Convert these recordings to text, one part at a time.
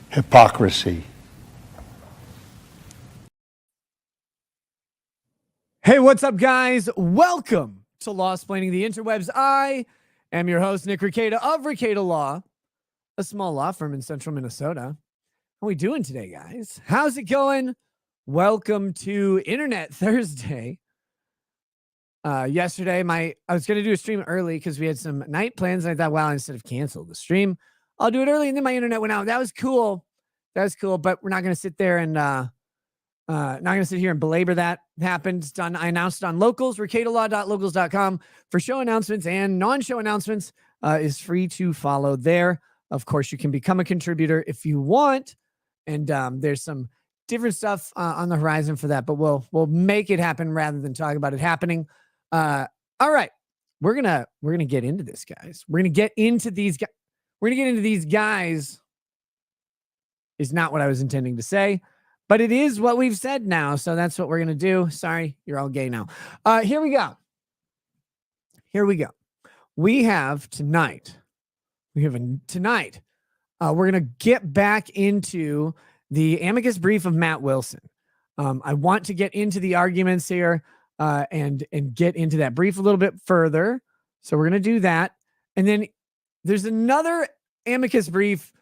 Hypocrisy. Hey, what's up, guys? Welcome to Law Splaining the Interwebs. I am your host, Nick Rekieta of Rekieta Law, a small law firm in central Minnesota. How are we doing today, guys? How's it going? Welcome to Internet Thursday. Yesterday, I was going to do a stream early because we had some night plans, and I thought, well, instead of cancel the stream, I'll do it early, and then my internet went out. That was cool. But we're not going to sit there and not going to sit here and belabor that. Happened. It's done. I announced it on Locals, rekietalaw.locals.com for show announcements and non-show announcements. Is free to follow there. Of course, you can become a contributor if you want, and there's some different stuff on the horizon for that. But we'll make it happen rather than talk about it happening. All right, we're gonna get into this, guys. We're gonna get into these guys. Is not what I was intending to say. But it is what we've said now, so that's what we're going to do. Sorry, you're all gay now. Here we go. We have tonight, we're going to get back into the amicus brief of Matt Wilson. I want to get into the arguments here and get into that brief a little bit further. So we're going to do that. And then there's another amicus brief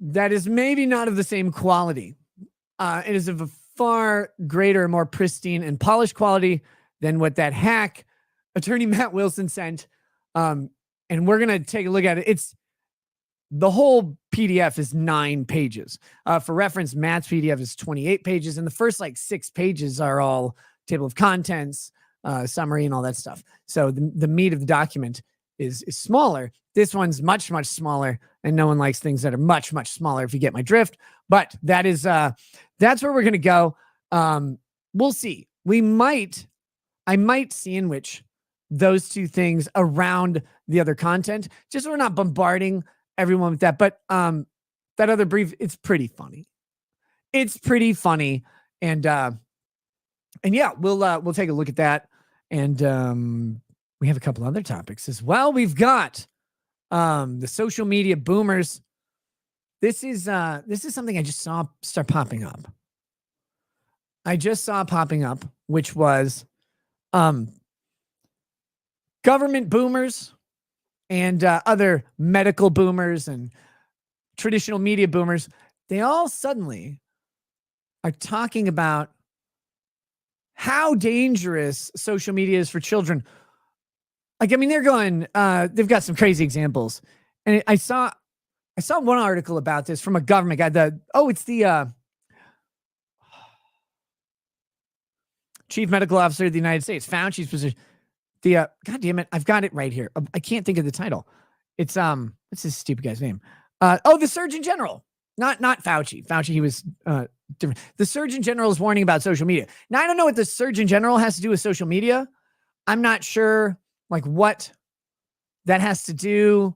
that is maybe not of the same quality. It is of a far greater, more pristine and polished quality than what that hack attorney Matt Wilson sent. And we're going to take a look at it. The whole PDF is 9 pages. For reference, Matt's PDF is 28 pages. And the first 6 pages are all table of contents, summary, and all that stuff. So the meat of the document is smaller. This one's much, much smaller, and no one likes things that are much, much smaller, if you get my drift. But that is that's where we're going to go. We'll see. I might sandwich those two things around the other content, just so we're not bombarding everyone with that. But that other brief, it's pretty funny. And yeah, we'll take a look at that. And we have a couple other topics as well. We've got the social media boomers. This is something I just saw start popping up. Which was government boomers and other medical boomers and traditional media boomers. They all suddenly are talking about how dangerous social media is for children. They're going, they've got some crazy examples. And I saw one article about this from a government guy. It's the chief medical officer of the United States, Fauci's position. God damn it, I've got it right here. I can't think of the title. It's what's this stupid guy's name? The Surgeon General, not Fauci. Fauci, he was different. The Surgeon General is warning about social media. Now I don't know what the Surgeon General has to do with social media. I'm not sure what that has to do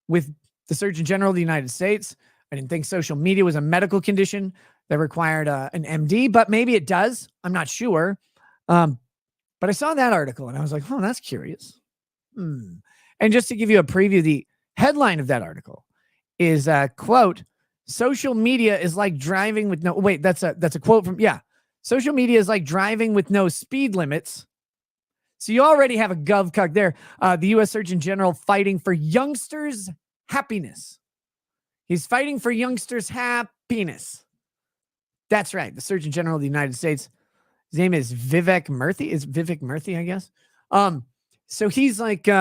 with the Surgeon General of the United States. I didn't think social media was a medical condition that required an MD, but maybe it does. I'm not sure. But I saw that article and I was like, oh, that's curious. And just to give you a preview, the headline of that article is quote, social media is like driving with no, wait, that's a quote from, social media is like driving with no speed limits. So you already have a gov cuck there. The U.S. Surgeon General fighting for youngsters' happiness. He's fighting for youngsters' happiness. That's right. The Surgeon General of the United States. His name is Vivek Murthy. Is Vivek Murthy, I guess. So he's saying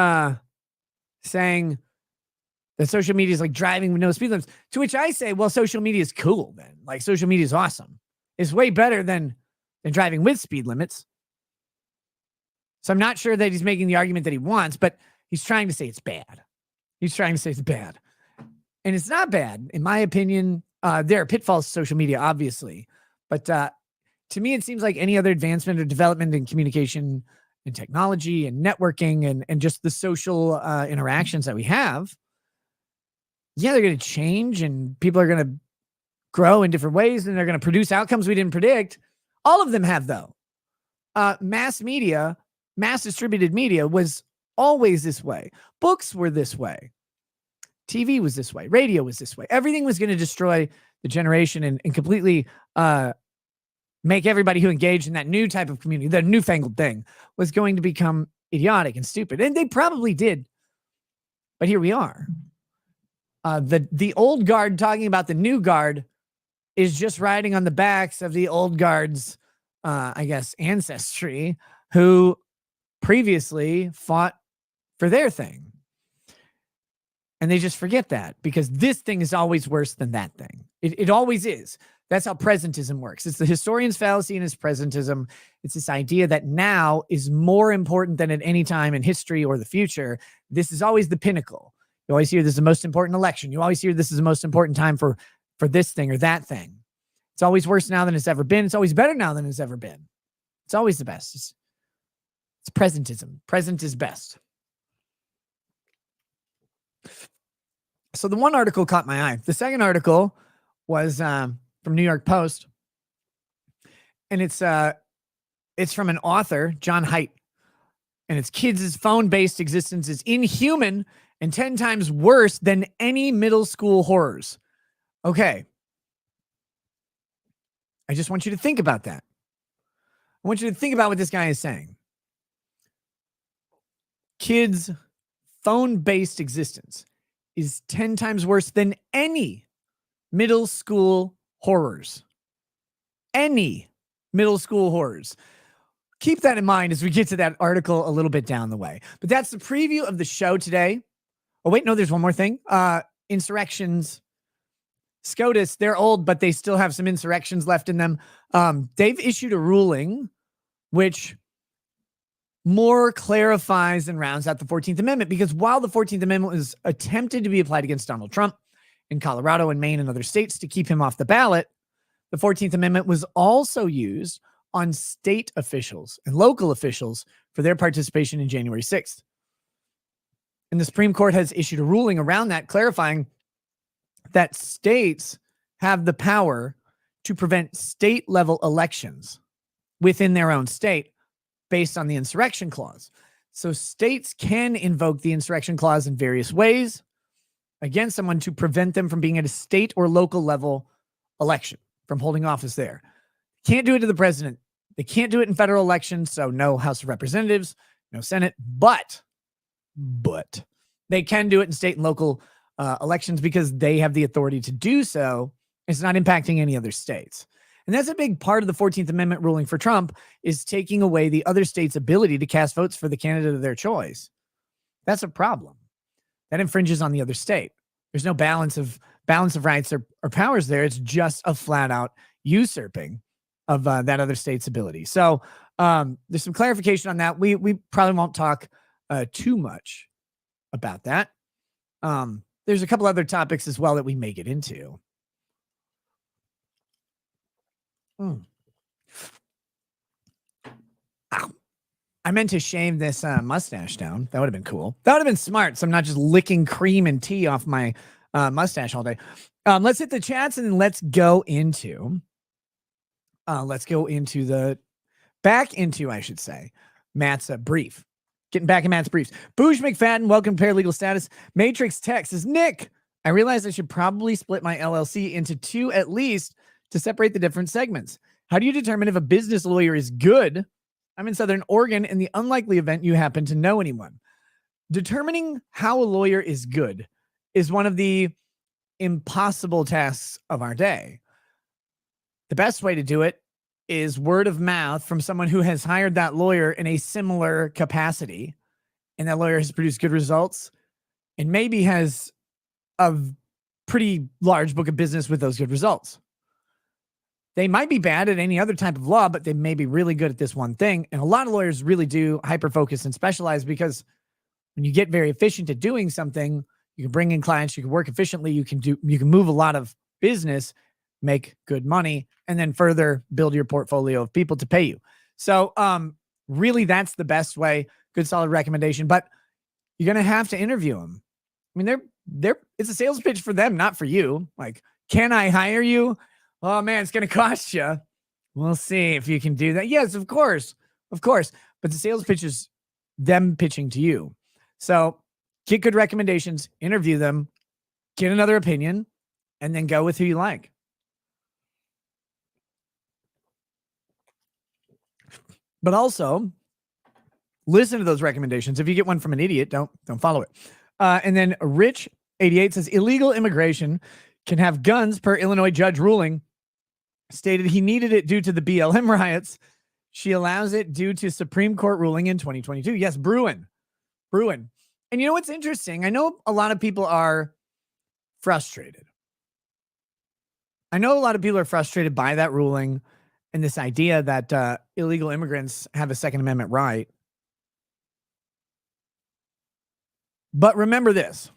that social media is like driving with no speed limits. To which I say, well, social media is cool then. Social media is awesome. It's way better than driving with speed limits. So I'm not sure that he's making the argument that he wants, but he's trying to say it's bad. And it's not bad. In my opinion, there are pitfalls to social media, obviously. But to me, it seems like any other advancement or development in communication and technology and networking and just the social interactions that we have, they're going to change and people are going to grow in different ways and they're going to produce outcomes we didn't predict. All of them have, though. Mass media mass distributed media was always this way. Books were this way. TV was this way. Radio was this way. Everything was going to destroy the generation and completely make everybody who engaged in that new type of community, the newfangled thing, was going to become idiotic and stupid. And they probably did. But here we are. The old guard talking about the new guard is just riding on the backs of the old guard's, I guess, ancestry, who previously fought for their thing. And they just forget that because this thing is always worse than that thing. It always is. That's how presentism works. It's the historian's fallacy and its presentism. It's this idea that now is more important than at any time in history or the future. This is always the pinnacle. You always hear this is the most important election. You always hear this is the most important time for this thing or that thing. It's always worse now than it's ever been. It's always better now than it's ever been. It's always the best. It's presentism. Present is best. So the one article caught my eye. The second article was from New York Post, and it's from an author, John Haidt, and it's kids' phone-based existence is inhuman and 10 times worse than any middle school horrors. Okay. I just want you to think about that. I want you to think about what this guy is saying. Kids' phone-based existence is 10 times worse than any middle school horrors. Any middle school horrors. Keep that in mind as we get to that article a little bit down the way. But that's the preview of the show today. Oh, wait, no, there's one more thing. Insurrections. SCOTUS, they're old, but they still have some insurrections left in them. They've issued a ruling which more clarifies and rounds out the 14th Amendment, because while the 14th Amendment was attempted to be applied against Donald Trump in Colorado and Maine and other states to keep him off the ballot, the 14th Amendment was also used on state officials and local officials for their participation in January 6th. And the Supreme Court has issued a ruling around that, clarifying that states have the power to prevent state-level elections within their own state based on the insurrection clause. So states can invoke the insurrection clause in various ways against someone to prevent them from being at a state or local level election, from holding office there. Can't do it to the president. They can't do it in federal elections, so no House of Representatives, no Senate, but they can do it in state and local elections because they have the authority to do so. It's not impacting any other states. And that's a big part of the 14th Amendment ruling for Trump, is taking away the other state's ability to cast votes for the candidate of their choice. That's a problem. That infringes on the other state. There's no balance of rights or powers there. It's just a flat out usurping of that other state's ability. So there's some clarification on that. We probably won't talk too much about that. There's a couple other topics as well that we may get into. Ow. I meant to shave this mustache down. That would have been cool. That would have been smart. So I'm not just licking cream and tea off my mustache all day. Let's hit the chats and then let's go into Matt's brief. Getting back in Matt's briefs. Booge McFadden, welcome to Paralegal Status. Matrix Tech says, Nick, I realized I should probably split my LLC into two at least to separate the different segments. How do you determine if a business lawyer is good? I'm in Southern Oregon in the unlikely event you happen to know anyone. Determining how a lawyer is good is one of the impossible tasks of our day. The best way to do it is word of mouth from someone who has hired that lawyer in a similar capacity, and that lawyer has produced good results and maybe has a pretty large book of business with those good results. They might be bad at any other type of law, but they may be really good at this one thing. And a lot of lawyers really do hyper-focus and specialize, because when you get very efficient at doing something, you can bring in clients, you can work efficiently, you can move a lot of business, make good money, and then further build your portfolio of people to pay you. So really that's the best way. Good, solid recommendation, but you're going to have to interview them. I mean, it's a sales pitch for them, not for you. Like, can I hire you? Oh man, it's going to cost you. We'll see if you can do that. Yes, of course. But but the sales pitch is them pitching to you. So get good recommendations, interview them, get another opinion, and then go with who you like. But also listen to those recommendations. If you get one from an idiot, don't follow it. And then Rich 88 says illegal immigration can have guns per Illinois judge ruling. Stated he needed it due to the BLM riots. She allows it due to Supreme Court ruling in 2022. Yes, Bruin. And you know what's interesting? I know a lot of people are frustrated. I know a lot of people are frustrated by that ruling and this idea that illegal immigrants have a Second Amendment right. But remember this,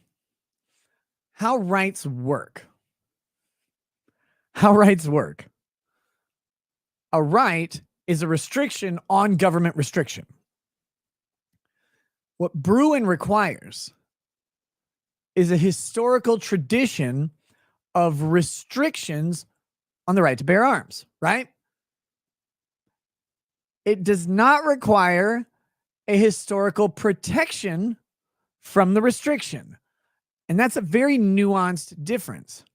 how rights work. A right is a restriction on government restriction. What Bruin requires is a historical tradition of restrictions on the right to bear arms, right? It does not require a historical protection from the restriction. And that's a very nuanced difference.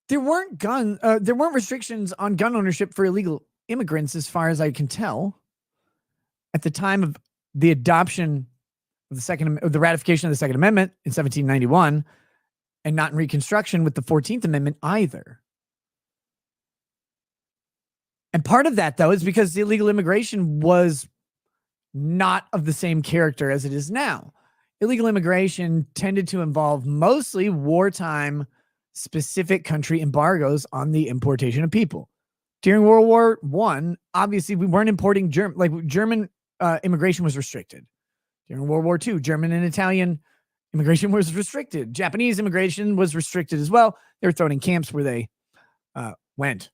There weren't restrictions on gun ownership for illegal immigrants, as far as I can tell, at the time of the adoption of the ratification of the Second Amendment in 1791, and not in Reconstruction with the 14th Amendment either. And part of that, though, is because the illegal immigration was not of the same character as it is now. Illegal immigration tended to involve mostly wartime specific country embargoes on the importation of people. During World War I, obviously we weren't importing German immigration was restricted. During World War II, German and Italian immigration was restricted. Japanese immigration was restricted as well. They were thrown in camps where they went.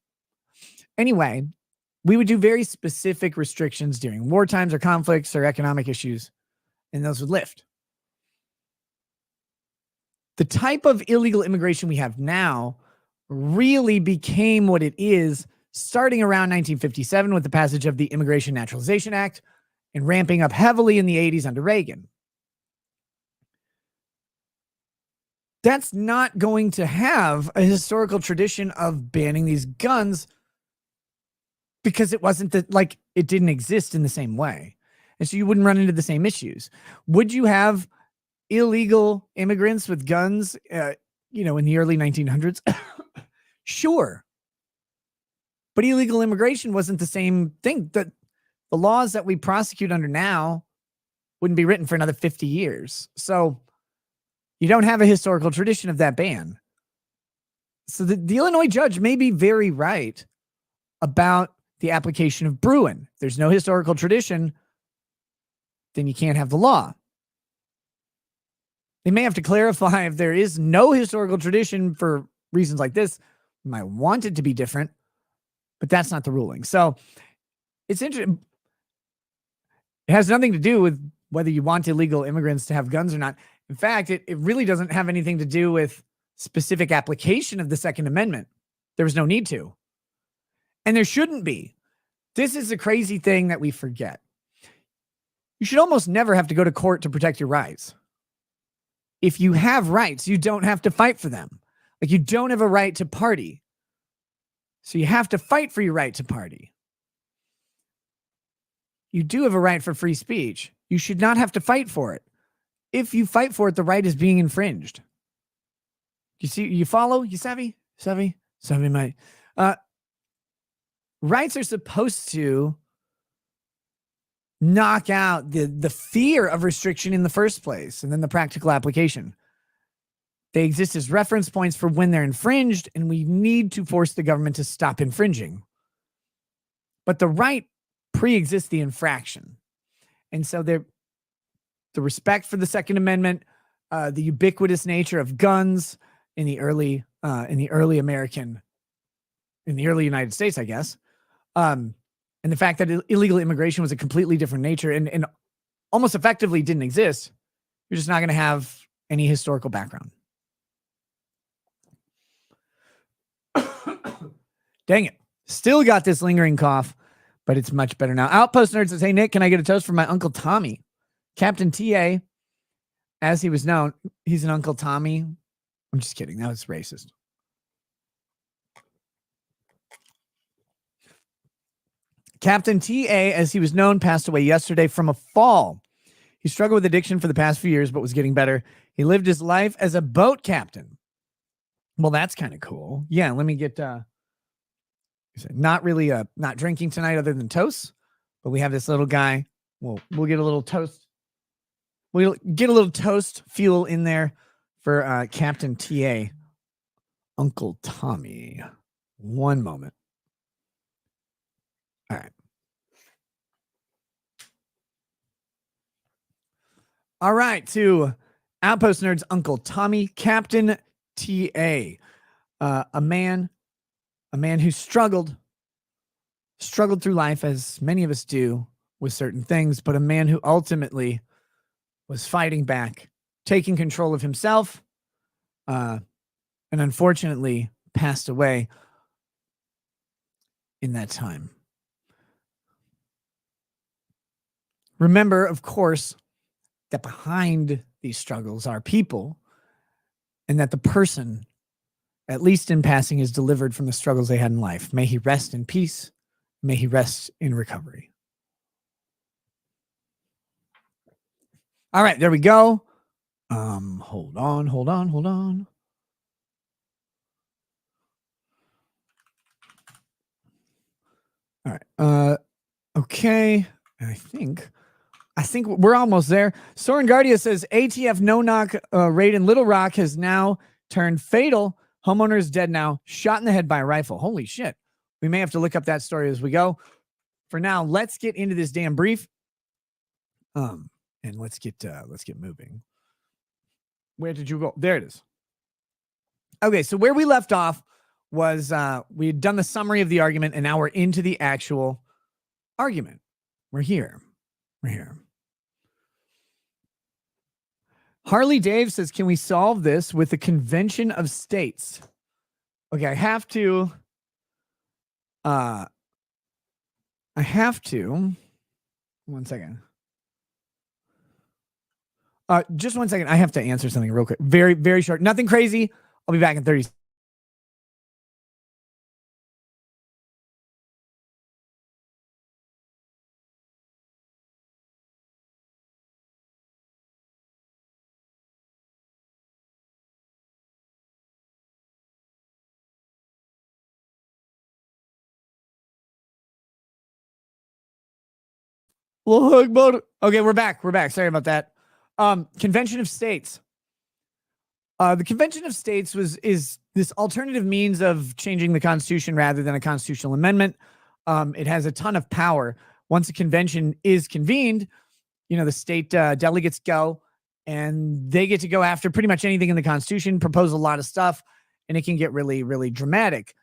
Anyway, we would do very specific restrictions during war times or conflicts or economic issues, and those would lift. The type of illegal immigration we have now really became what it is starting around 1957 with the passage of the Immigration Naturalization Act and ramping up heavily in the 80s under Reagan. That's not going to have a historical tradition of banning these guns because it it didn't exist in the same way. And so you wouldn't run into the same issues. Would you have illegal immigrants with guns, in the early 1900s? Sure. But illegal immigration wasn't the same thing. The laws that we prosecute under now wouldn't be written for another 50 years. So you don't have a historical tradition of that ban. So the Illinois judge may be very right about the application of Bruin. If there's no historical tradition, then you can't have the law. They may have to clarify if there is no historical tradition for reasons like this. You might want it to be different, but that's not the ruling. So it's interesting. It has nothing to do with whether you want illegal immigrants to have guns or not. In fact, it really doesn't have anything to do with specific application of the Second Amendment. There was no need to. And there shouldn't be. This is a crazy thing that we forget. You should almost never have to go to court to protect your rights. If you have rights, you don't have to fight for them. Like, you don't have a right to party. So you have to fight for your right to party. You do have a right for free speech. You should not have to fight for it. If you fight for it, the right is being infringed. You see, you follow? You savvy? Savvy, mate. Rights are supposed to knock out the fear of restriction in the first place, and then the practical application. They exist as reference points for when they're infringed, and we need to force the government to stop infringing. But the right pre-exists the infraction. And so the respect for the Second Amendment, the ubiquitous nature of guns in the early United States, I guess, and the fact that illegal immigration was a completely different nature and almost effectively didn't exist, you're just not going to have any historical background. Dang it. Still got this lingering cough, but it's much better now. Outpost Nerd says, hey, Nick, can I get a toast from my Uncle Tommy? Captain TA, as he was known, he's an Uncle Tommy. I'm just kidding. That was racist. Captain TA, as he was known, passed away yesterday from a fall. He struggled with addiction for the past few years, but was getting better. He lived his life as a boat captain. Well, that's kind of cool. Yeah, let me get... not really not drinking tonight other than toast, but we have this little guy. We'll get a little toast. We'll get a little toast fuel in there for Captain TA, Uncle Tommy. One moment. All right. All right, to Outpost Nerd's Uncle Tommy, Captain TA, a man who struggled through life, as many of us do, with certain things, but a man who ultimately was fighting back, taking control of himself, and unfortunately passed away in that time. Remember, of course, that behind these struggles are people, and that the person, at least in passing, is delivered from the struggles they had in life. May he rest in peace. May he rest in recovery. All right, there we go. Hold on. All right. Okay. I think we're almost there. Soren Guardia says ATF no-knock raid in Little Rock has now turned fatal. Homeowner is dead now, shot in the head by a rifle. Holy shit. We may have to look up that story as we go. For now, let's get into this damn brief. And let's get moving. Where did you go? There it is. Okay, so where we left off was we had done the summary of the argument, and now we're into the actual argument. We're here. Harley Dave says, can we solve this with the Convention of States? Okay, I have to. One second. Just 1 second. I have to answer something real quick. Very, very short. Nothing crazy. I'll be back in 30 seconds. Okay, we're back. Sorry about that. Convention of States. The Convention of States is this alternative means of changing the Constitution rather than a constitutional amendment. It has a ton of power. Once a convention is convened, the state delegates go, and they get to go after pretty much anything in the Constitution, propose a lot of stuff, and it can get really, really dramatic,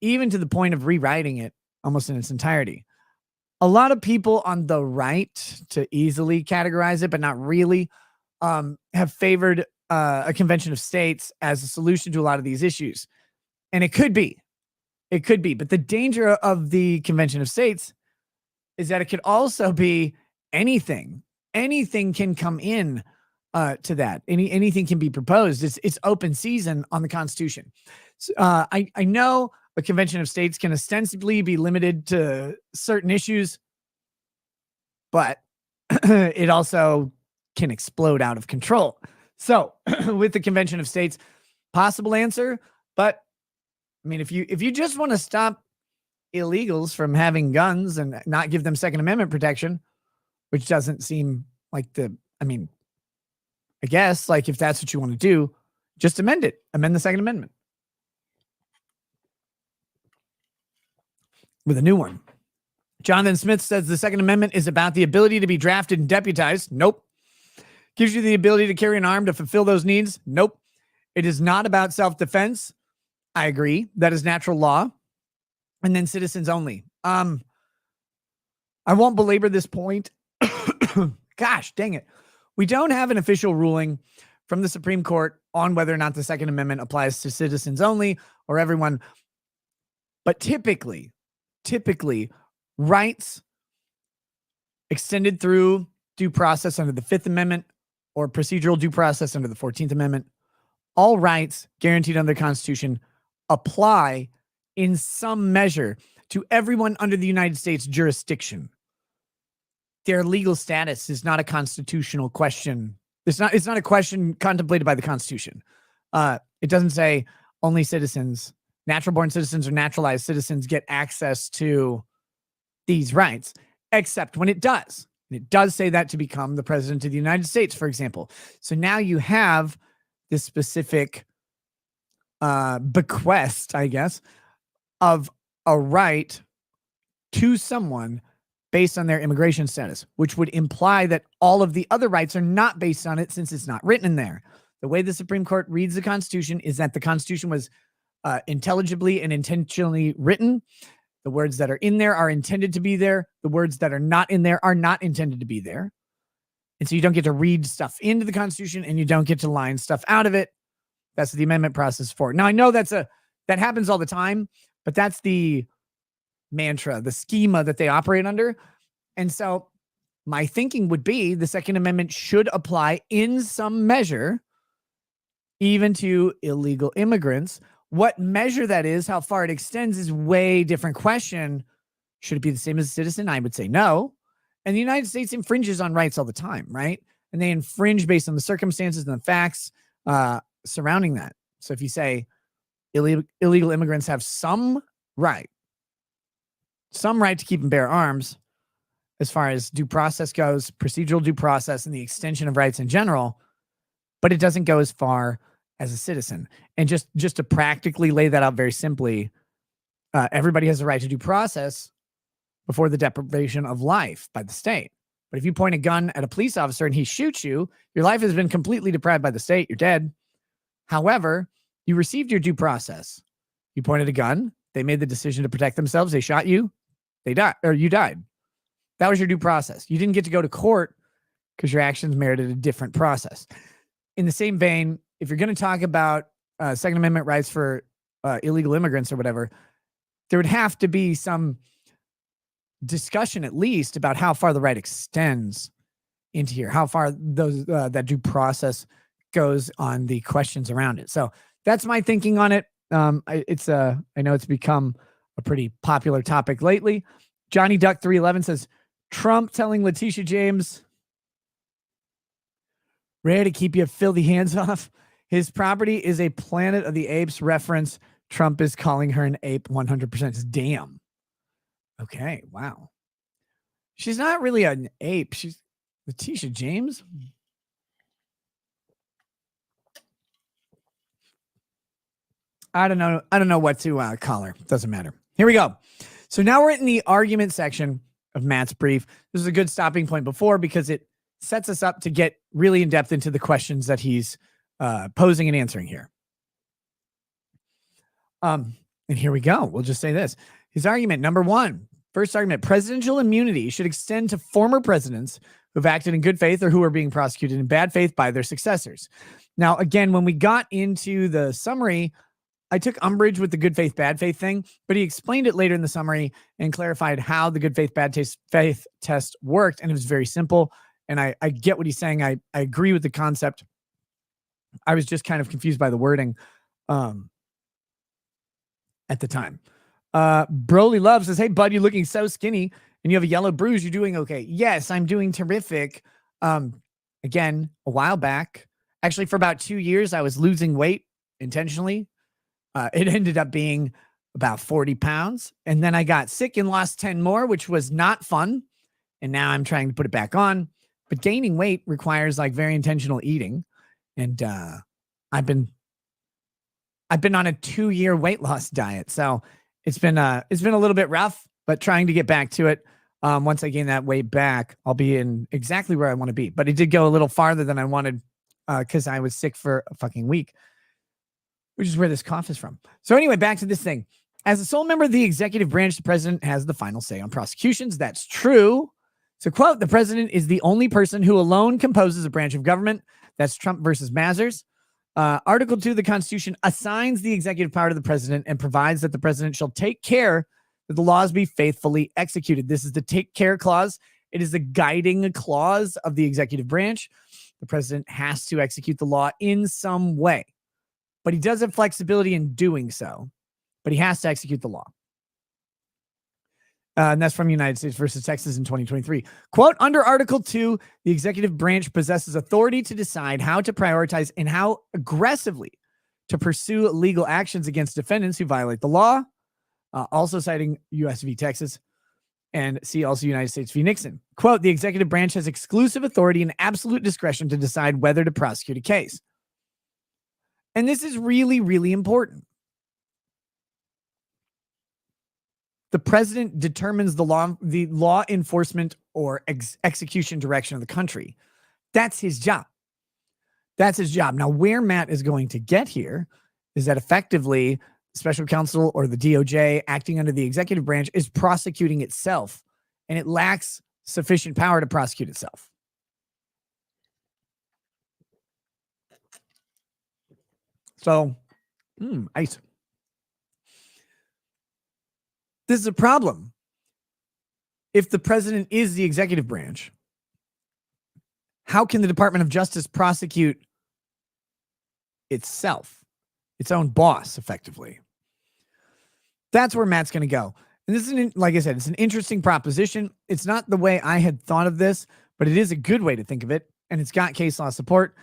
even to the point of rewriting it almost in its entirety. A lot of people on the right, to easily categorize it, but not really, have favored a Convention of States as a solution to a lot of these issues. And it could be. But the danger of the Convention of States is that it could also be anything. Anything can come in to that. Anything can be proposed. It's open season on the Constitution. So, I know a Convention of States can ostensibly be limited to certain issues, but it also can explode out of control. So with the Convention of States, possible answer, but I mean, if you just want to stop illegals from having guns and not give them Second Amendment protection, which doesn't seem like I guess, like, if that's what you want to do, just amend the Second Amendment with a new one. Jonathan Smith says the Second Amendment is about the ability to be drafted and deputized. Nope. Gives you the ability to carry an arm to fulfill those needs. Nope. It is not about self-defense. I agree. That is natural law. And then citizens only. I won't belabor this point. Gosh, dang it. We don't have an official ruling from the Supreme Court on whether or not the Second Amendment applies to citizens only or everyone. But typically, rights extended through due process under the Fifth Amendment or procedural due process under the 14th Amendment, all rights guaranteed under the Constitution apply in some measure to everyone under the United States jurisdiction. Their legal status is not a constitutional question. It's not a question contemplated by the Constitution. It doesn't say only citizens, natural born citizens or naturalized citizens get access to these rights, except when it does. And it does say that to become the president of the United States, for example. So now you have this specific bequest, I guess, of a right to someone based on their immigration status, which would imply that all of the other rights are not based on it since it's not written in there. The way the Supreme Court reads the Constitution is that the Constitution was intelligibly and intentionally written. The words that are in there are intended to be there. The words that are not in there are not intended to be there. And so you don't get to read stuff into the Constitution and you don't get to line stuff out of it. That's what the amendment process for. Now, I know that happens all the time, but that's the mantra, the schema that they operate under. And so my thinking would be the Second Amendment should apply in some measure even to illegal immigrants. What measure that is, how far it extends is way different question. Should it be the same as a citizen? I would say no. And the United States infringes on rights all the time, right? And they infringe based on the circumstances and the facts surrounding that. So if you say illegal immigrants have some right to keep and bear arms as far as due process goes, procedural due process, and the extension of rights in general, but it doesn't go as far as a citizen. And just to practically lay that out very simply, everybody has a right to due process before the deprivation of life by the state. But if you point a gun at a police officer and he shoots you, your life has been completely deprived by the state. You're dead. However, you received your due process. You pointed a gun. They made the decision to protect themselves. They shot you. They died, or you died. That was your due process. You didn't get to go to court because your actions merited a different process. In the same vein, if you're going to talk about Second Amendment rights for illegal immigrants or whatever, there would have to be some discussion at least about how far the right extends into here, how far those that due process goes on the questions around it. So that's my thinking on it. I know it's become a pretty popular topic lately. Johnny Duck 311 says, Trump telling Letitia James, ready to keep your filthy hands off. His property is a Planet of the Apes reference. Trump is calling her an ape 100%. Damn. Okay. Wow. She's not really an ape. She's Letitia James. I don't know what to call her. Doesn't matter. Here we go. So now we're in the argument section of Matt's brief. This is a good stopping point before because it sets us up to get really in depth into the questions that he's posing and answering here. And here we go. We'll just say this. His argument, number one, first argument, presidential immunity should extend to former presidents who've acted in good faith or who are being prosecuted in bad faith by their successors. Now, again, when we got into the summary, I took umbrage with the good faith, bad faith thing, but he explained it later in the summary and clarified how the good faith, bad faith test worked. And it was very simple. And I get what he's saying. I agree with the concept. I was just kind of confused by the wording at the time. Broly Love says, hey, bud, you're looking so skinny and you have a yellow bruise. You're doing okay. Yes, I'm doing terrific. Again, a while back, actually for about 2 years, I was losing weight intentionally. It ended up being about 40 pounds. And then I got sick and lost 10 more, which was not fun. And now I'm trying to put it back on. But gaining weight requires like very intentional eating. And I've been on a 2-year weight loss diet. So it's been a little bit rough, but trying to get back to it. Once I gain that weight back, I'll be in exactly where I want to be. But it did go a little farther than I wanted because I was sick for a fucking week, which is where this cough is from. So anyway, back to this thing. As a sole member of the executive branch, the president has the final say on prosecutions. That's true. So, quote, the president is the only person who alone composes a branch of government. That's Trump versus Mazars. Article 2 of the Constitution assigns the executive power to the president and provides that the president shall take care that the laws be faithfully executed. This is the take care clause. It is the guiding clause of the executive branch. The president has to execute the law in some way, but he does have flexibility in doing so, but he has to execute the law. And that's from United States versus Texas in 2023. Quote, under Article 2, the executive branch possesses authority to decide how to prioritize and how aggressively to pursue legal actions against defendants who violate the law. Also citing U.S. v. Texas, and see also United States v. Nixon. Quote, the executive branch has exclusive authority and absolute discretion to decide whether to prosecute a case. And this is really, really important. The president determines the law enforcement or execution direction of the country. That's his job. That's his job. Now, where Matt is going to get here is that effectively special counsel or the DOJ acting under the executive branch is prosecuting itself, and it lacks sufficient power to prosecute itself. So, ice. This is a problem. If the president is the executive branch, how can the Department of Justice prosecute itself, its own boss, effectively? That's where Matt's going to go. And this is, like I said, it's an interesting proposition. It's not the way I had thought of this, but it is a good way to think of it. And it's got case law support.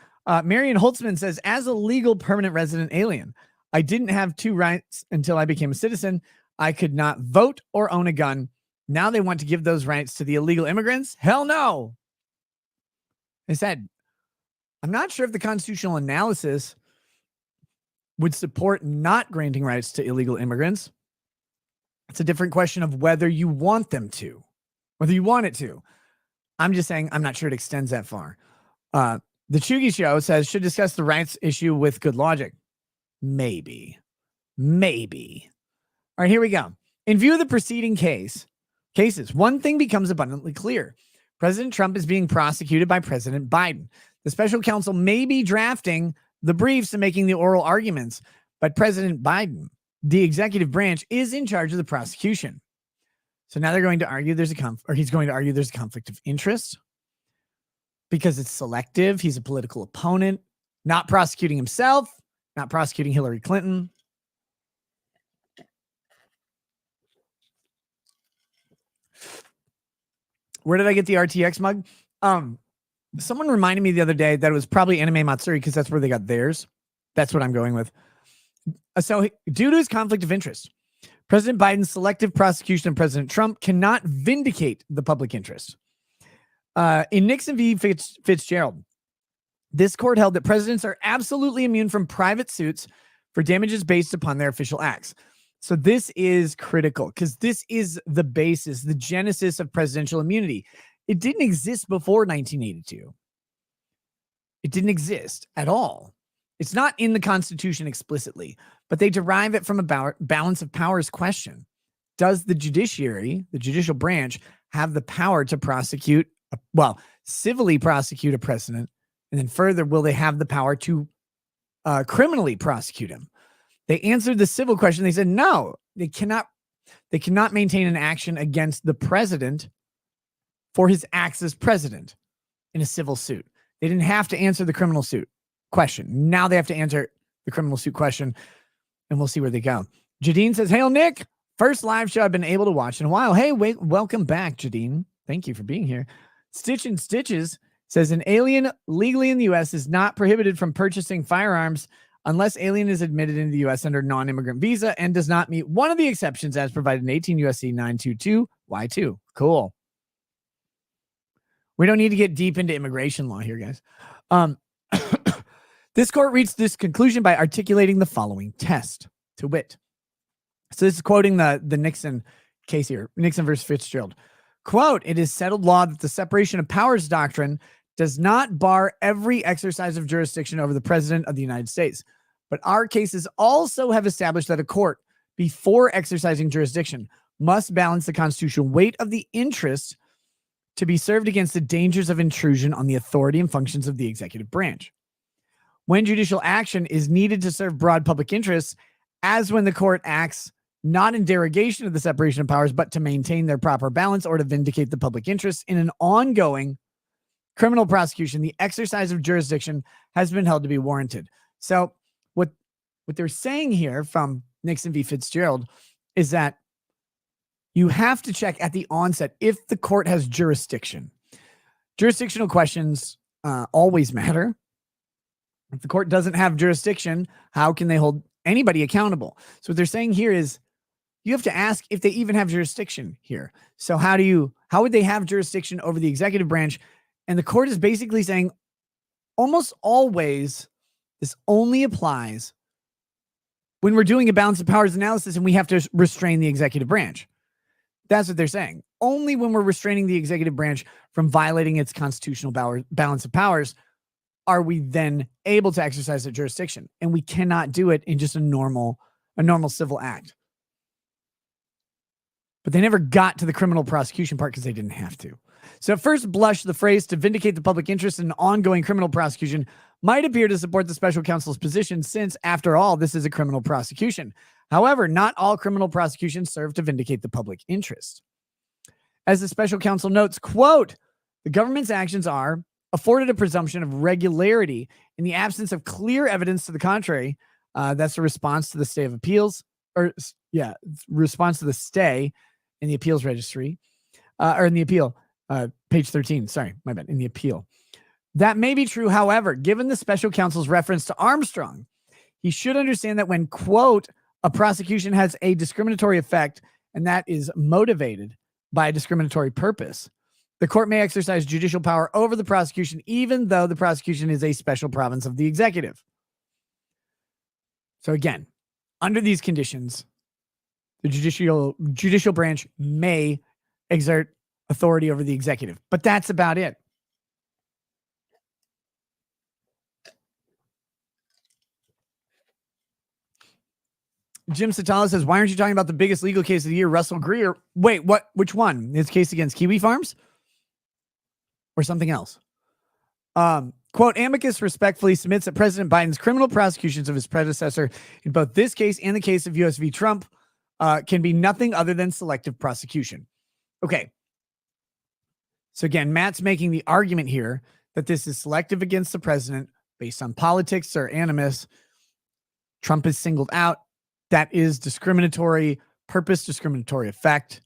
Marion Holtzman says, as a legal permanent resident alien, I didn't have 2 rights until I became a citizen. I could not vote or own a gun. Now they want to give those rights to the illegal immigrants? Hell no. I said, I'm not sure if the constitutional analysis would support not granting rights to illegal immigrants. It's a different question of whether you want them to, whether you want it to. I'm just saying I'm not sure it extends that far. The Chugi Show says, should discuss the rights issue with good logic. Maybe. All right, here we go. In view of the preceding cases, one thing becomes abundantly clear. President Trump is being prosecuted by President Biden. The special counsel may be drafting the briefs and making the oral arguments, but President Biden, the executive branch, is in charge of the prosecution. So now they're going to argue he's going to argue there's a conflict of interest because it's selective. He's a political opponent, not prosecuting himself, not prosecuting Hillary Clinton. Where did I get the RTX mug? Someone reminded me the other day that it was probably Anime Matsuri because that's where they got theirs. That's what I'm going with. So due to his conflict of interest, President Biden's selective prosecution of President Trump cannot vindicate the public interest. In Nixon v. Fitzgerald, this court held that presidents are absolutely immune from private suits for damages based upon their official acts. So this is critical because this is the basis, the genesis of presidential immunity. It didn't exist before 1982. It didn't exist at all. It's not in the Constitution explicitly, but they derive it from a balance of powers question. Does the judiciary, the judicial branch, have the power to prosecute, civilly prosecute a president? And then further, will they have the power to criminally prosecute him? They answered the civil question. They said, no, they cannot maintain an action against the president for his acts as president in a civil suit. They didn't have to answer the criminal suit question. Now they have to answer the criminal suit question, and we'll see where they go. Jadine says, hail, Nick. First live show I've been able to watch in a while. Hey, welcome back, Jadine. Thank you for being here. Stitch and Stitches says, an alien legally in the U.S. is not prohibited from purchasing firearms unless alien is admitted into the U.S. under non-immigrant visa and does not meet one of the exceptions as provided in 18 U.S.C. 922 Y2. Cool. We don't need to get deep into immigration law here, guys. This court reached this conclusion by articulating the following test, to wit. So this is quoting the Nixon case here, Nixon versus Fitzgerald. Quote, it is settled law that the separation of powers doctrine does not bar every exercise of jurisdiction over the president of the United States. But our cases also have established that a court, before exercising jurisdiction, must balance the constitutional weight of the interest to be served against the dangers of intrusion on the authority and functions of the executive branch. When judicial action is needed to serve broad public interests, as when the court acts not in derogation of the separation of powers, but to maintain their proper balance or to vindicate the public interest in an ongoing criminal prosecution, the exercise of jurisdiction has been held to be warranted. So what they're saying here from Nixon v. Fitzgerald is that you have to check at the onset if the court has jurisdiction. Jurisdictional questions always matter. If the court doesn't have jurisdiction, how can they hold anybody accountable? So what they're saying here is you have to ask if they even have jurisdiction here. So how would they have jurisdiction over the executive branch? And the court is basically saying almost always this only applies when we're doing a balance of powers analysis and we have to restrain the executive branch. That's what they're saying. Only when we're restraining the executive branch from violating its constitutional balance of powers are we then able to exercise the jurisdiction. And we cannot do it in just a normal civil act. But they never got to the criminal prosecution part because they didn't have to. So at first blush, the phrase to vindicate the public interest in an ongoing criminal prosecution might appear to support the special counsel's position since, after all, this is a criminal prosecution. However, not all criminal prosecutions serve to vindicate the public interest. As the special counsel notes, quote, the government's actions are afforded a presumption of regularity in the absence of clear evidence to the contrary. That's a response to the stay of appeals, response to the stay in the appeals registry, or in the appeal, page 13. Sorry, my bad. In the appeal. That may be true. However, given the special counsel's reference to Armstrong, he should understand that when, quote, a prosecution has a discriminatory effect and that is motivated by a discriminatory purpose, the court may exercise judicial power over the prosecution, even though the prosecution is a special province of the executive. So again, under these conditions, the judicial branch may exert authority over the executive, but that's about it. Jim Satala says, why aren't you talking about the biggest legal case of the year, Russell Greer? Wait, what? Which one? His case against Kiwi Farms? Or something else? Quote, Amicus respectfully submits that President Biden's criminal prosecutions of his predecessor in both this case and the case of U.S. v. Trump can be nothing other than selective prosecution. Okay. So again, Matt's making the argument here that this is selective against the president based on politics or animus. Trump is singled out. That is discriminatory purpose, discriminatory effect.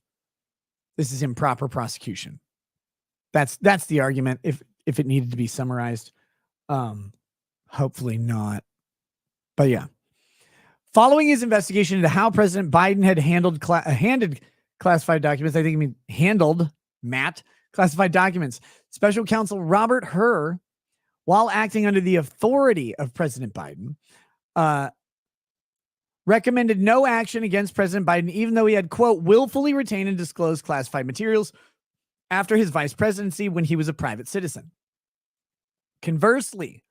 This is improper prosecution. That's the argument if it needed to be summarized. Hopefully not. But yeah. Following his investigation into how President Biden had handed classified documents, I think he mean handled, Matt, classified documents, Special Counsel Robert Hur, while acting under the authority of President Biden, recommended no action against President Biden, even though he had, quote, willfully retained and disclosed classified materials after his vice presidency when he was a private citizen. Conversely,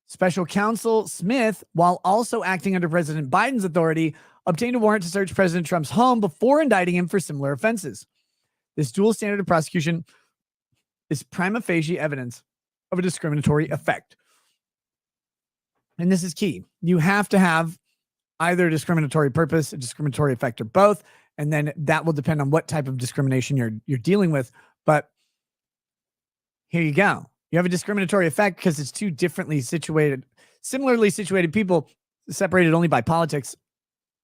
Special Counsel Smith, while also acting under President Biden's authority, obtained a warrant to search President Trump's home before indicting him for similar offenses. This dual standard of prosecution is prima facie evidence of a discriminatory effect. And this is key. You have to have either a discriminatory purpose, a discriminatory effect, or both. And then that will depend on what type of discrimination you're dealing with. But here you go. You have a discriminatory effect because it's two similarly situated people separated only by politics.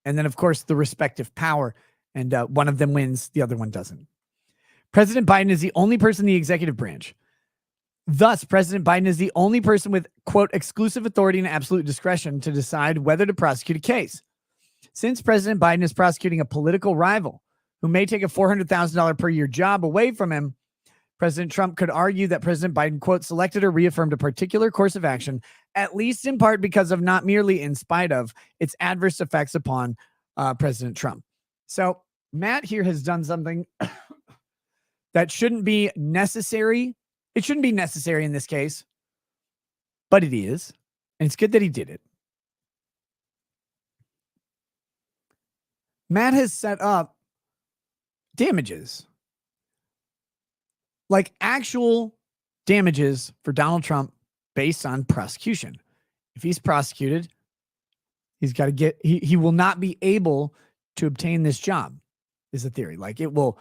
And then, of course, the respective power. And one of them wins, the other one doesn't. President Biden is the only person in the executive branch. Thus, President Biden is the only person with, quote, exclusive authority and absolute discretion to decide whether to prosecute a case. Since President Biden is prosecuting a political rival who may take a $400,000 per year job away from him, President Trump could argue that President Biden, quote, selected or reaffirmed a particular course of action, at least in part because of, not merely in spite of, its adverse effects upon President Trump. So Matt here has done something that shouldn't be necessary. It shouldn't be necessary in this case, but it is. And it's good that he did it. Matt has set up damages, like actual damages for Donald Trump based on prosecution. If he's prosecuted, he's got to he will not be able to obtain this job, is a theory. Like it will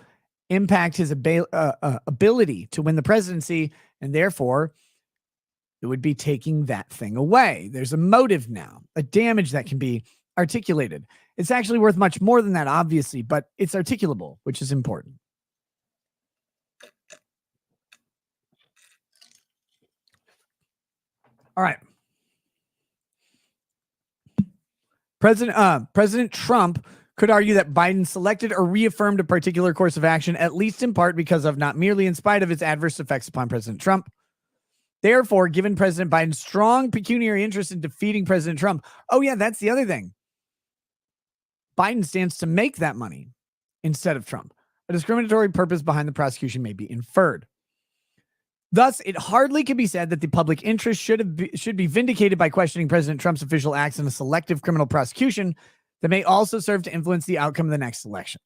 impact his ability to win the presidency, and therefore it would be taking that thing away. There's a motive now, a damage that can be articulated. It's actually worth much more than that, obviously, but it's articulable, which is important. All right. President Trump could argue that Biden selected or reaffirmed a particular course of action, at least in part because of, not merely in spite of, its adverse effects upon President Trump. Therefore, given President Biden's strong pecuniary interest in defeating President Trump, oh yeah, that's the other thing. Biden stands to make that money instead of Trump. A discriminatory purpose behind the prosecution may be inferred. Thus, it hardly can be said that the public interest should be vindicated by questioning President Trump's official acts in a selective criminal prosecution that may also serve to influence the outcome of the next election.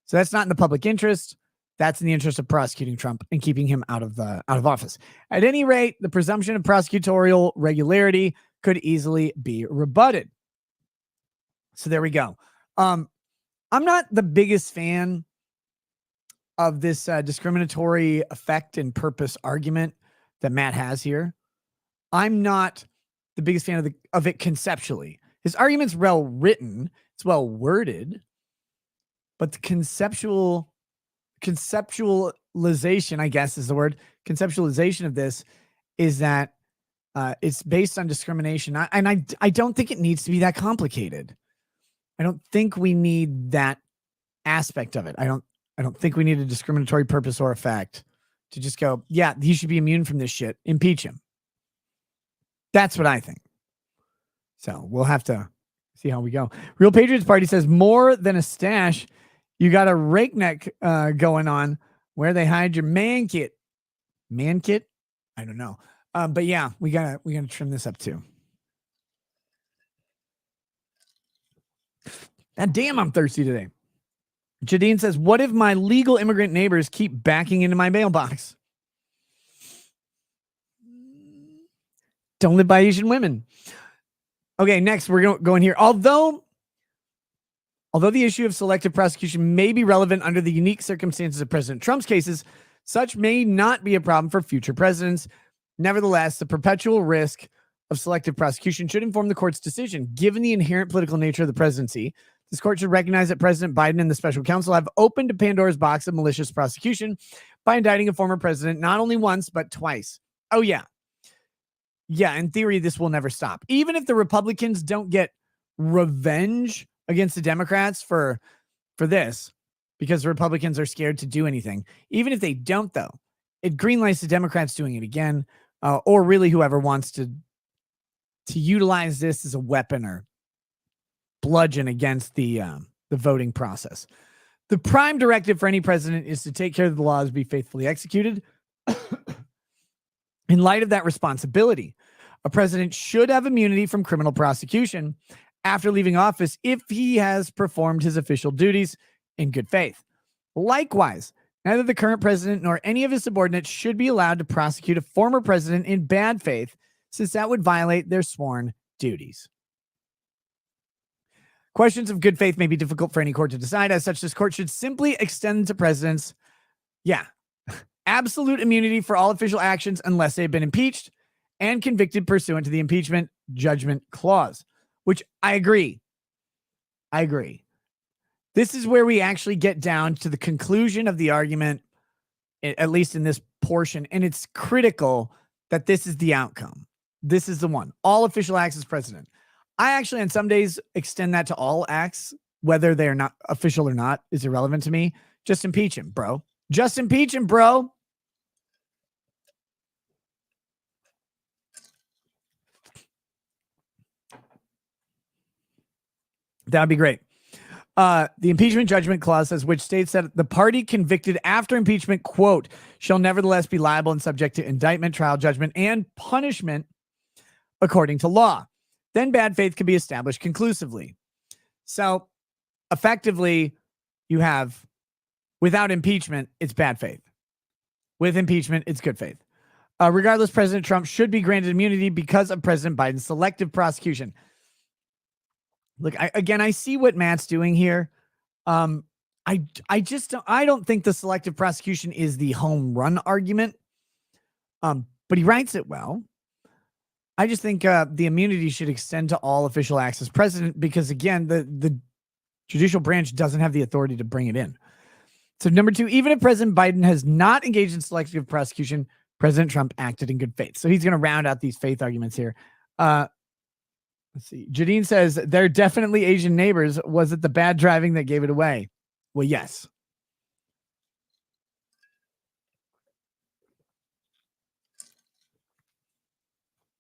So that's not in the public interest. That's in the interest of prosecuting Trump and keeping him out of office. At any rate, the presumption of prosecutorial regularity could easily be rebutted. So there we go. I'm not the biggest fan of this discriminatory effect and purpose argument that Matt has here. I'm not the biggest fan of it conceptually. His argument's well written, it's well worded, but the conceptualization, I guess is the word, conceptualization of this is that it's based on discrimination. I don't think it needs to be that complicated. I don't think we need that aspect of it. I don't think we need a discriminatory purpose or effect to just go, yeah, he should be immune from this shit. Impeach him. That's what I think. So we'll have to see how we go. Real Patriots Party says, more than a stash, you got a rake neck going on where they hide your man kit. Man kit? I don't know. But yeah, we gotta trim this up too. God damn, I'm thirsty today. Jadine says, what if my legal immigrant neighbors keep backing into my mailbox? Don't live by Asian women. Okay, next we're going here. Although the issue of selective prosecution may be relevant under the unique circumstances of President Trump's cases, such may not be a problem for future presidents. Nevertheless, the perpetual risk of selective prosecution should inform the court's decision. Given the inherent political nature of the presidency, this court should recognize that President Biden and the special counsel have opened Pandora's box of malicious prosecution by indicting a former president not only once, but twice. Oh, yeah. Yeah, in theory, this will never stop. Even if the Republicans don't get revenge against the Democrats for this, because the Republicans are scared to do anything. Even if they don't, though, it greenlights the Democrats doing it again, or really whoever wants to utilize this as a weapon or bludgeon against the voting process. The prime directive for any president is to take care that the laws be faithfully executed. In light of that responsibility, a president should have immunity from criminal prosecution after leaving office if he has performed his official duties in good faith. Likewise, neither the current president nor any of his subordinates should be allowed to prosecute a former president in bad faith, since that would violate their sworn duties. Questions of good faith may be difficult for any court to decide. As such, this court should simply extend to presidents, absolute immunity for all official actions unless they've been impeached and convicted pursuant to the impeachment judgment clause, which I agree. This is where we actually get down to the conclusion of the argument, at least in this portion, and it's critical that this is the outcome. This is the one. All official acts as president. I actually, on some days, extend that to all acts, whether they are not official or not, is irrelevant to me. Just impeach him, bro. Just impeach him, bro. That would be great. The impeachment judgment clause says, which states that the party convicted after impeachment, quote, shall nevertheless be liable and subject to indictment, trial, judgment, and punishment according to law. Then bad faith can be established conclusively. So effectively, you have, without impeachment, it's bad faith. With impeachment, it's good faith. Regardless, President Trump should be granted immunity because of President Biden's selective prosecution. Look, I see what Matt's doing here. I don't think the selective prosecution is the home run argument. But he writes it well. I just think the immunity should extend to all official acts as president because, again, the judicial branch doesn't have the authority to bring it in. So number 2, even if President Biden has not engaged in selective prosecution, President Trump acted in good faith. So he's going to round out these faith arguments here. Let's see. Jadine says, they're definitely Asian neighbors. Was it the bad driving that gave it away? Well, yes.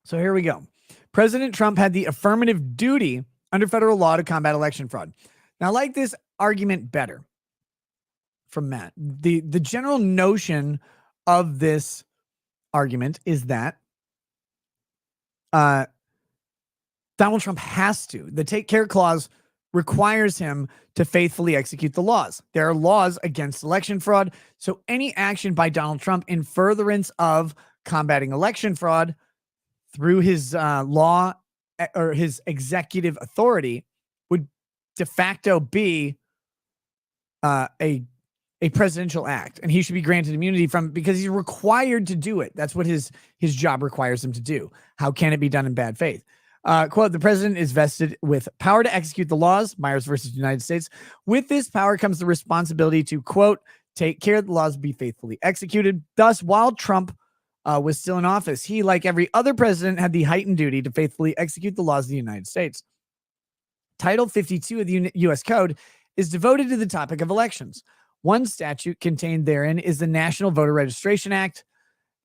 So here we go. President Trump had the affirmative duty under federal law to combat election fraud. Now, I like this argument better from Matt. The general notion of this argument is that Donald Trump has to. The take care clause requires him to faithfully execute the laws. There are laws against election fraud. So any action by Donald Trump in furtherance of combating election fraud through his law or his executive authority would de facto be a presidential act, and he should be granted immunity from because he's required to do it. That's what his job requires him to do. How can it be done in bad faith? Quote, the president is vested with power to execute the laws, Myers versus United States. With this power comes the responsibility to, quote, take care the laws be faithfully executed. Thus, while Trump was still in office, he, like every other president, had the heightened duty to faithfully execute the laws of the United States. Title 52 of the U.S. Code is devoted to the topic of elections. One statute contained therein is the National Voter Registration Act.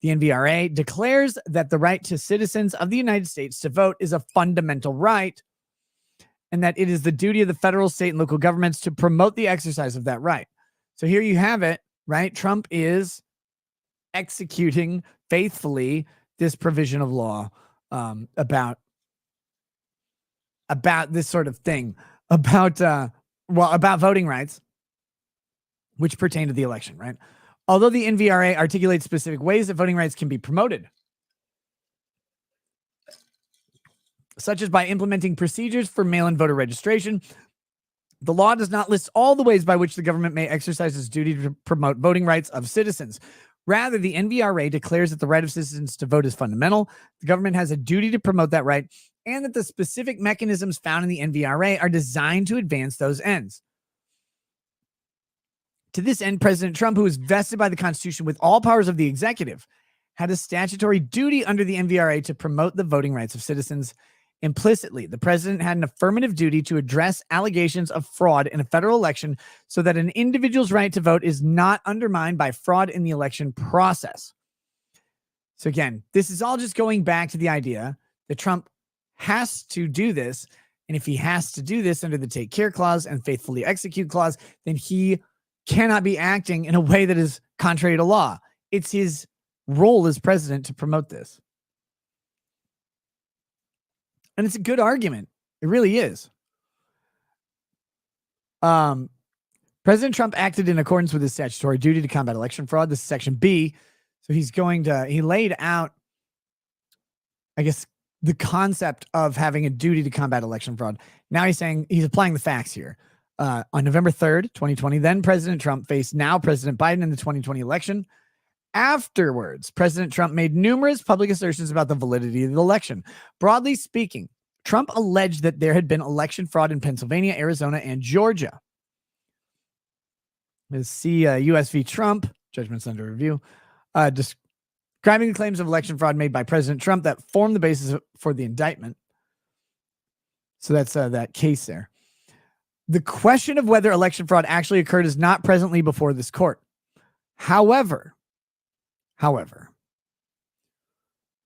The NVRA declares that the right to citizens of the United States to vote is a fundamental right, and that it is the duty of the federal, state, and local governments to promote the exercise of that right. So here you have it, right? Trump is executing faithfully this provision of law about this sort of thing, about voting rights, which pertain to the election, right? Although the NVRA articulates specific ways that voting rights can be promoted, such as by implementing procedures for mail-in voter registration, the law does not list all the ways by which the government may exercise its duty to promote voting rights of citizens. Rather, the NVRA declares that the right of citizens to vote is fundamental. The government has a duty to promote that right, and that the specific mechanisms found in the NVRA are designed to advance those ends. To this end, President Trump, who is vested by the Constitution with all powers of the executive, had a statutory duty under the NVRA to promote the voting rights of citizens. Implicitly, the president had an affirmative duty to address allegations of fraud in a federal election so that an individual's right to vote is not undermined by fraud in the election process. So again, this is all just going back to the idea that Trump has to do this. And if he has to do this under the take care clause and faithfully execute clause, then he cannot be acting in a way that is contrary to law. It's his role as president to promote this. And it's a good argument. It really is. President Trump acted in accordance with his statutory duty to combat election fraud. This is section B. So he laid out, I guess, the concept of having a duty to combat election fraud. Now he's saying he's applying the facts here. On November 3rd, 2020, then President Trump faced now President Biden in the 2020 election. Afterwards, President Trump made numerous public assertions about the validity of the election. Broadly speaking, Trump alleged that there had been election fraud in Pennsylvania, Arizona, and Georgia. Let's see U.S. v. Trump, judgments under review, describing the claims of election fraud made by President Trump that formed the basis for the indictment. So that's that case there. The question of whether election fraud actually occurred is not presently before this court. However,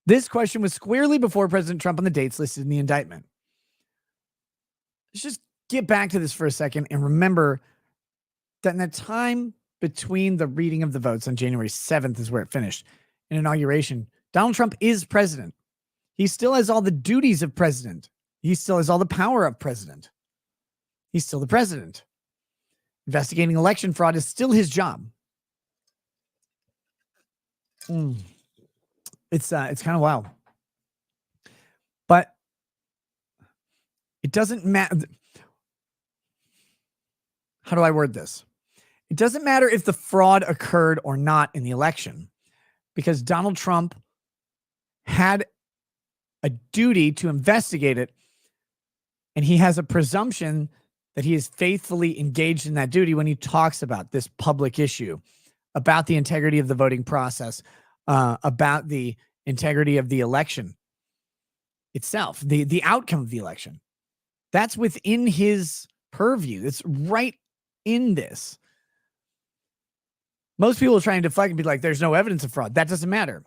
this question was squarely before President Trump on the dates listed in the indictment. Let's just get back to this for a second and remember that in the time between the reading of the votes on January 7th is where it finished, in inauguration, Donald Trump is president. He still has all the duties of president. He still has all the power of president. He's still the president. Investigating election fraud is still his job. It's kind of wild. But it doesn't matter. how do I word this? It doesn't matter if the fraud occurred or not in the election, because Donald Trump had a duty to investigate it, and he has a presumption that he is faithfully engaged in that duty when he talks about this public issue, about the integrity of the voting process, about the integrity of the election itself, the outcome of the election. That's within his purview. It's right in this. Most people are trying to deflect and be like, there's no evidence of fraud. That doesn't matter,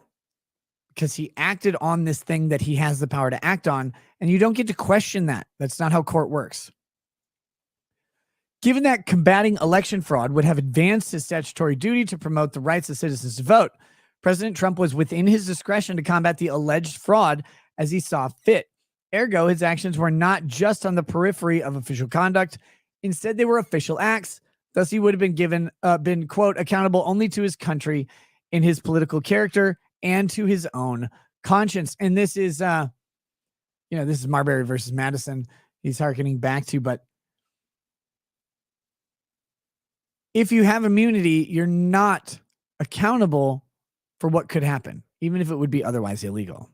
because he acted on this thing that he has the power to act on, and you don't get to question that. That's not how court works. Given that combating election fraud would have advanced his statutory duty to promote the rights of citizens to vote, President Trump was within his discretion to combat the alleged fraud as he saw fit. Ergo, his actions were not just on the periphery of official conduct. Instead, they were official acts. Thus, he would have been, quote, accountable only to his country in his political character and to his own conscience. And this is, this is Marbury versus Madison he's hearkening back to. But if you have immunity, you're not accountable for what could happen, even if it would be otherwise illegal.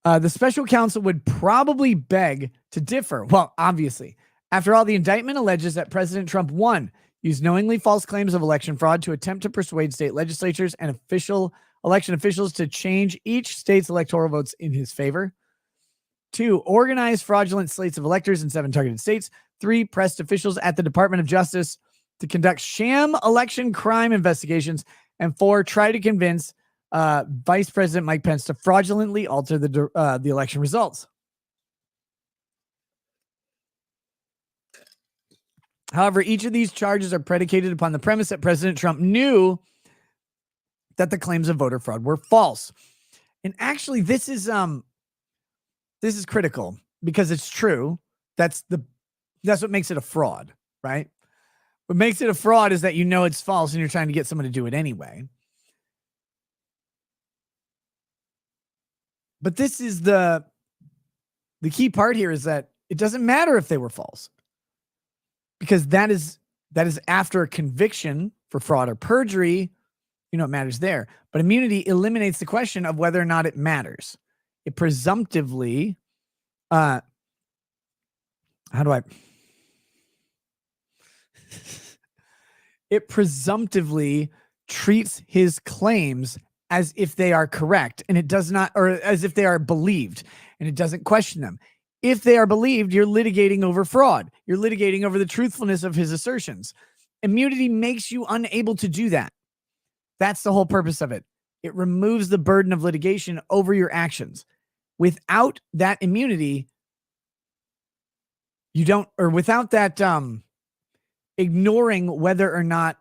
The special counsel would probably beg to differ. Well, obviously, after all, the indictment alleges that President Trump, one, used knowingly false claims of election fraud to attempt to persuade state legislatures and election officials to change each state's electoral votes in his favor. 2, organized fraudulent slates of electors in 7 targeted states. 3, pressed officials at the Department of Justice to conduct sham election crime investigations. And 4, try to convince Vice President Mike Pence to fraudulently alter the election results. However, each of these charges are predicated upon the premise that President Trump knew that the claims of voter fraud were false. And actually, this is critical because it's true. That's what makes it a fraud, right? What makes it a fraud is that you know it's false and you're trying to get someone to do it anyway. But this is the key part here, is that it doesn't matter if they were false, because that is after a conviction for fraud or perjury. It matters there. But immunity eliminates the question of whether or not it matters. It presumptively, it presumptively treats his claims as if they are correct, and it does not, or as if they are believed, and it doesn't question them. If they are believed, you're litigating over fraud. You're litigating over the truthfulness of his assertions. Immunity makes you unable to do that. That's the whole purpose of it. It removes the burden of litigation over your actions. Without that immunity, without that ignoring whether or not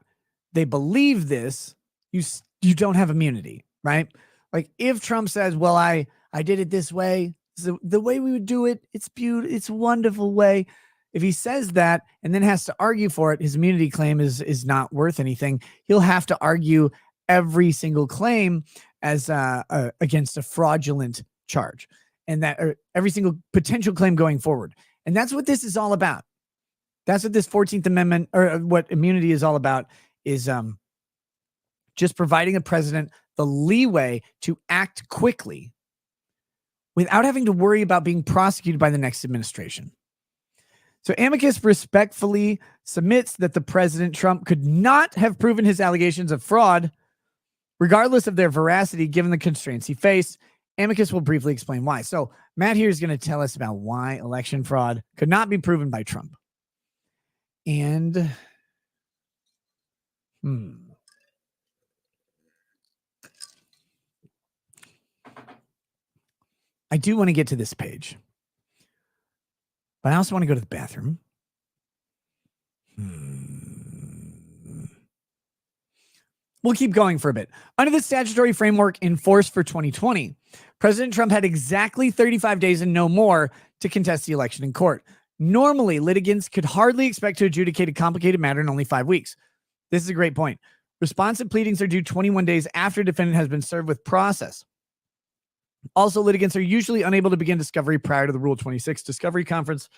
they believe this, you don't have immunity, right? Like if Trump says, well, I did it this way, the way we would do it, it's beautiful, it's a wonderful way. If he says that and then has to argue for it, his immunity claim is not worth anything. He'll have to argue every single claim as against a fraudulent charge, and that every single potential claim going forward. And that's what this is all about. That's what this 14th Amendment, or what immunity is all about, is just providing a president the leeway to act quickly without having to worry about being prosecuted by the next administration. So Amicus respectfully submits that the President Trump could not have proven his allegations of fraud, regardless of their veracity, given the constraints he faced. Amicus will briefly explain why. So Matt here is going to tell us about why election fraud could not be proven by Trump. And I do want to get to this page, but I also want to go to the bathroom. We'll keep going for a bit. Under the statutory framework in force for 2020, President Trump had exactly 35 days and no more to contest the election in court. Normally, litigants could hardly expect to adjudicate a complicated matter in only 5 weeks. This is a great point. Responsive pleadings are due 21 days after a defendant has been served with process. Also, litigants are usually unable to begin discovery prior to the Rule 26 discovery conference.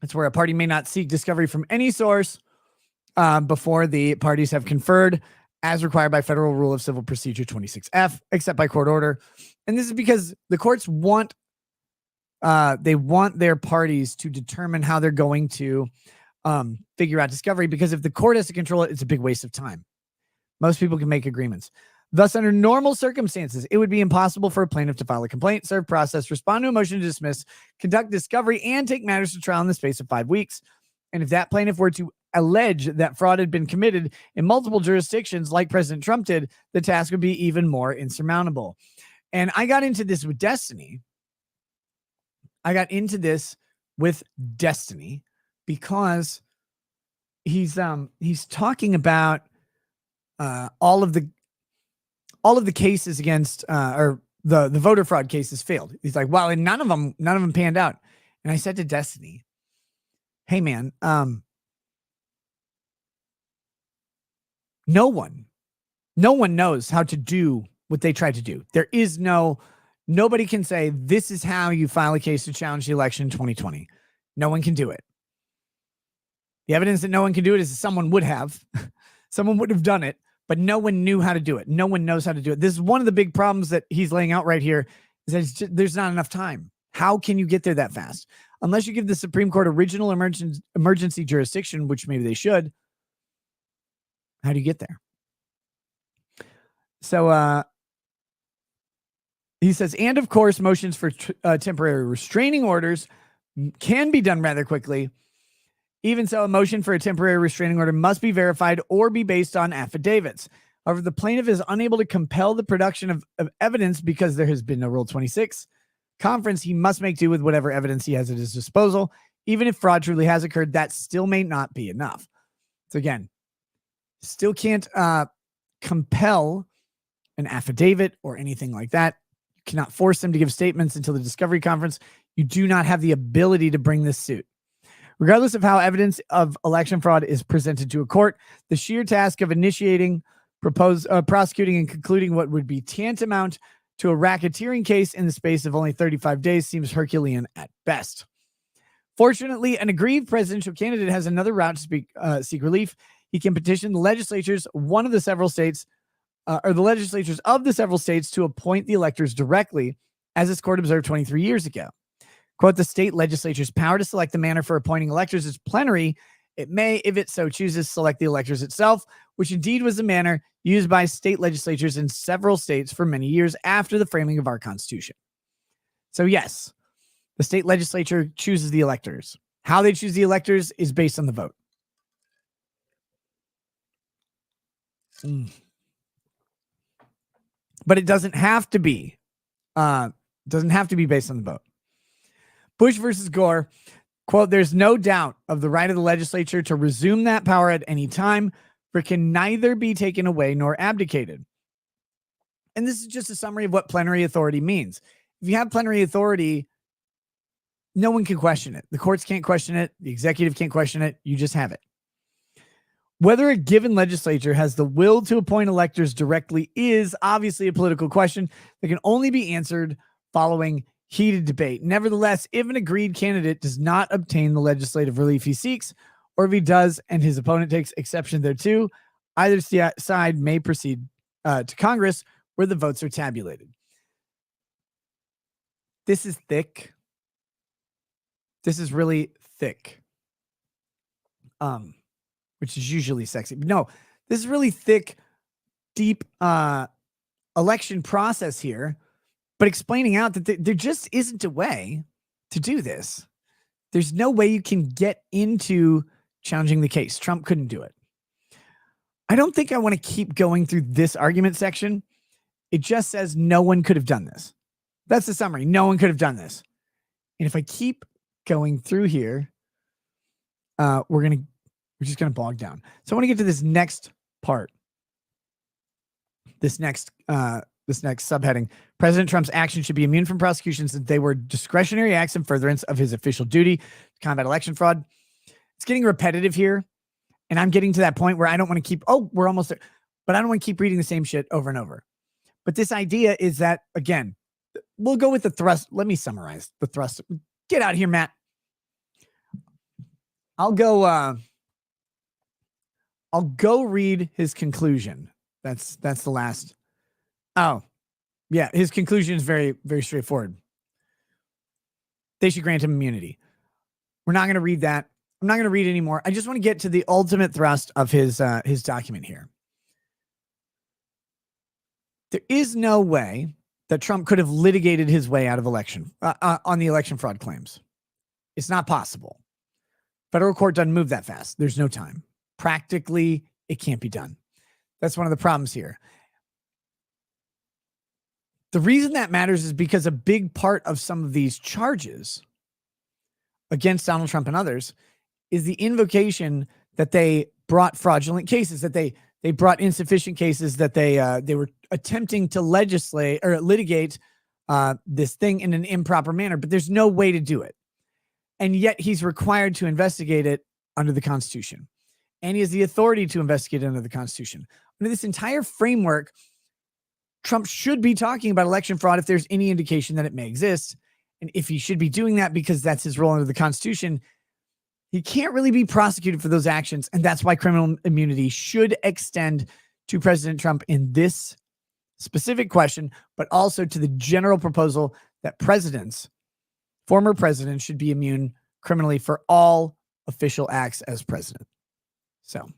It's where a party may not seek discovery from any source before the parties have conferred, as required by Federal Rule of Civil Procedure 26F, except by court order. And this is because the courts want their parties to determine how they're going to figure out discovery, because if the court has to control it, it's a big waste of time. Most people can make agreements. Thus, under normal circumstances, it would be impossible for a plaintiff to file a complaint, serve process, respond to a motion to dismiss, conduct discovery, and take matters to trial in the space of 5 weeks. And if that plaintiff were to allege that fraud had been committed in multiple jurisdictions like President Trump did, the task would be even more insurmountable. And I got into this with Destiny. Because he's talking about all of the cases against or the voter fraud cases failed. He's like, well, and none of them panned out. And I said to Destiny, hey man, no one knows how to do what they tried to do. Nobody can say this is how you file a case to challenge the election in 2020. No one can do it. The evidence that no one can do it is that someone would have done it, but no one knew how to do it. No one knows how to do it. This is one of the big problems that he's laying out right here, is that there's not enough time. How can you get there that fast? Unless you give the Supreme Court original emergency jurisdiction, which maybe they should. How do you get there? So he says, and of course, motions for temporary restraining orders can be done rather quickly. Even so, a motion for a temporary restraining order must be verified or be based on affidavits. However, the plaintiff is unable to compel the production of evidence because there has been no Rule 26 conference. He must make do with whatever evidence he has at his disposal. Even if fraud truly has occurred, that still may not be enough. So again, still can't compel an affidavit or anything like that. You cannot force them to give statements until the discovery conference. You do not have the ability to bring this suit. Regardless of how evidence of election fraud is presented to a court, the sheer task of initiating, prosecuting, and concluding what would be tantamount to a racketeering case in the space of only 35 days seems Herculean at best. Fortunately, an aggrieved presidential candidate has another route to seek relief. He can petition the legislatures, of the several states to appoint the electors directly, as this court observed 23 years ago. Quote, the state legislature's power to select the manner for appointing electors is plenary. It may, if it so chooses, select the electors itself, which indeed was the manner used by state legislatures in several states for many years after the framing of our Constitution. So yes, the state legislature chooses the electors. How they choose the electors is based on the vote. But it doesn't have to be. Based on the vote. Bush versus Gore, quote, there's no doubt of the right of the legislature to resume that power at any time, for it can neither be taken away nor abdicated. And this is just a summary of what plenary authority means. If you have plenary authority, no one can question it. The courts can't question it. The executive can't question it. You just have it. Whether a given legislature has the will to appoint electors directly is obviously a political question that can only be answered following heated debate. Nevertheless, if an agreed candidate does not obtain the legislative relief he seeks, or if he does and his opponent takes exception thereto, either side may proceed to Congress where the votes are tabulated. This is thick. This is really thick. Which is usually sexy. But no, this is really thick, deep election process here, but explaining out that there just isn't a way to do this. There's no way you can get into challenging the case. Trump couldn't do it. I don't think I want to keep going through this argument section. It just says no one could have done this. That's the summary. No one could have done this. And if I keep going through here, we're just going to bog down. So I want to get to this next part. This next subheading. President Trump's actions should be immune from prosecution since they were discretionary acts in furtherance of his official duty to combat election fraud. It's getting repetitive here. And I'm getting to that point where I don't want to keep, we're almost there, but I don't want to keep reading the same shit over and over. But this idea is that, again, we'll go with the thrust. Let me summarize the thrust. Get out of here, Matt. I'll go read his conclusion. That's the last. Oh, yeah. His conclusion is very, very straightforward. They should grant him immunity. We're not going to read that. I'm not going to read anymore. I just want to get to the ultimate thrust of his document here. There is no way that Trump could have litigated his way out of election on the election fraud claims. It's not possible. Federal court doesn't move that fast. There's no time. Practically, it can't be done. That's one of the problems here. The reason that matters is because a big part of some of these charges against Donald Trump and others is the invocation that they brought fraudulent cases, that they brought insufficient cases, that they were attempting to legislate or litigate this thing in an improper manner, but there's no way to do it. And yet he's required to investigate it under the Constitution. And he has the authority to investigate under the Constitution. Under this entire framework, Trump should be talking about election fraud if there's any indication that it may exist. And if he should be doing that because that's his role under the Constitution, he can't really be prosecuted for those actions. And that's why criminal immunity should extend to President Trump in this specific question, but also to the general proposal that former presidents should be immune criminally for all official acts as president. So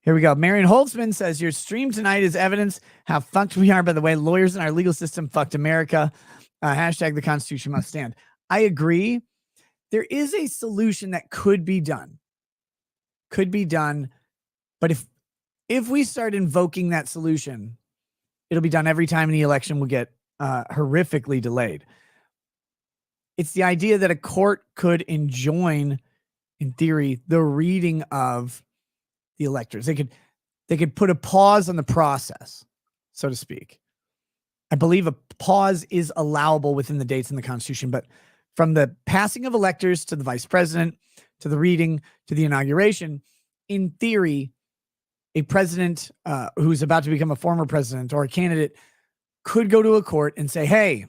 here we go. Marion Holtzman says, your stream tonight is evidence how fucked we are. By the way, lawyers in our legal system fucked America. Hashtag the Constitution must stand. I agree. There is a solution that could be done. But if we start invoking that solution, it'll be done every time the election will get horrifically delayed. It's the idea that a court could enjoin, in theory, the reading of the electors. They could put a pause on the process, so to speak. I believe a pause is allowable within the dates in the Constitution, but from the passing of electors to the vice president, to the reading, to the inauguration, in theory, a president who's about to become a former president or a candidate could go to a court and say, hey,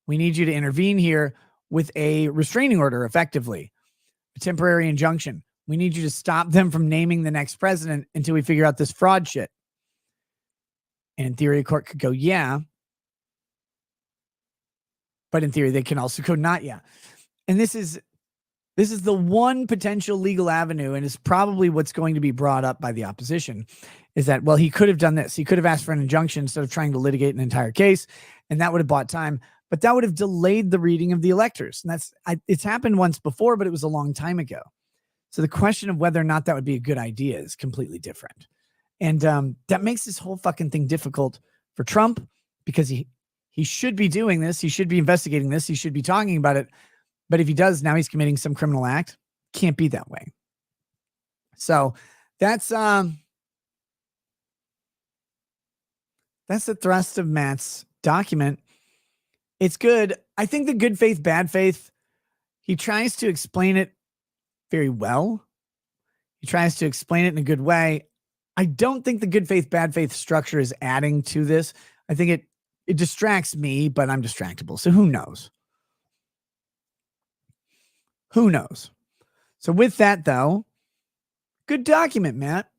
we need you to intervene here with a restraining order, effectively, a temporary injunction. We need you to stop them from naming the next president until we figure out this fraud shit. And in theory, a court could go, yeah. But in theory, they can also go, not yeah. And this is the one potential legal avenue, and is probably what's going to be brought up by the opposition, is that, well, he could have done this. He could have asked for an injunction instead of trying to litigate an entire case, and that would have bought time. But that would have delayed the reading of the electors. And it's happened once before, but it was a long time ago. So the question of whether or not that would be a good idea is completely different. And that makes this whole fucking thing difficult for Trump, because he should be doing this. He should be investigating this. He should be talking about it. But if he does, now he's committing some criminal act. Can't be that way. So that's the thrust of Matt's document. It's good. I think the good faith, bad faith, he tries to explain it very well. He tries to explain it in a good way. I don't think the good faith, bad faith structure is adding to this. I think it distracts me, but I'm distractible. So who knows? Who knows? So with that, though, good document, Matt.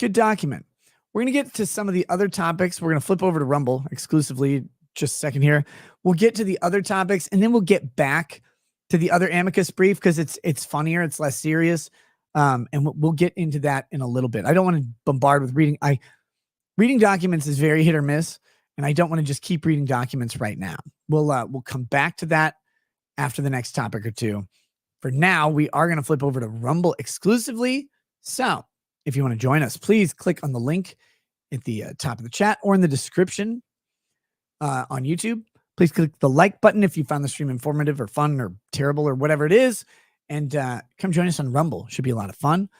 Good document. We're going to get to some of the other topics. We're going to flip over to Rumble exclusively. Just a second here. We'll get to the other topics, and then we'll get back to the other Amicus brief, because it's funnier. It's less serious. And we'll get into that in a little bit. I don't want to bombard with reading. Reading documents is very hit or miss, and I don't want to just keep reading documents right now. We'll come back to that after the next topic or two. For now, we are going to flip over to Rumble exclusively. So if you want to join us, please click on the link at the top of the chat or in the description on YouTube. Please click the like button if you found the stream informative or fun or terrible or whatever it is. And come join us on Rumble. Should be a lot of fun.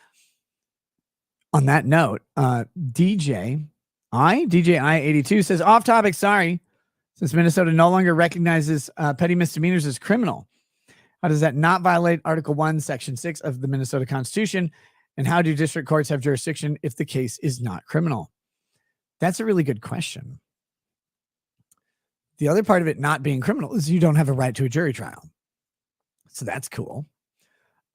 On that note, DJI82 says, off topic, sorry. Since Minnesota no longer recognizes petty misdemeanors as criminal, how does that not violate Article 1, Section 6 of the Minnesota Constitution? And how do district courts have jurisdiction if the case is not criminal? That's a really good question. The other part of it not being criminal is you don't have a right to a jury trial. So that's cool.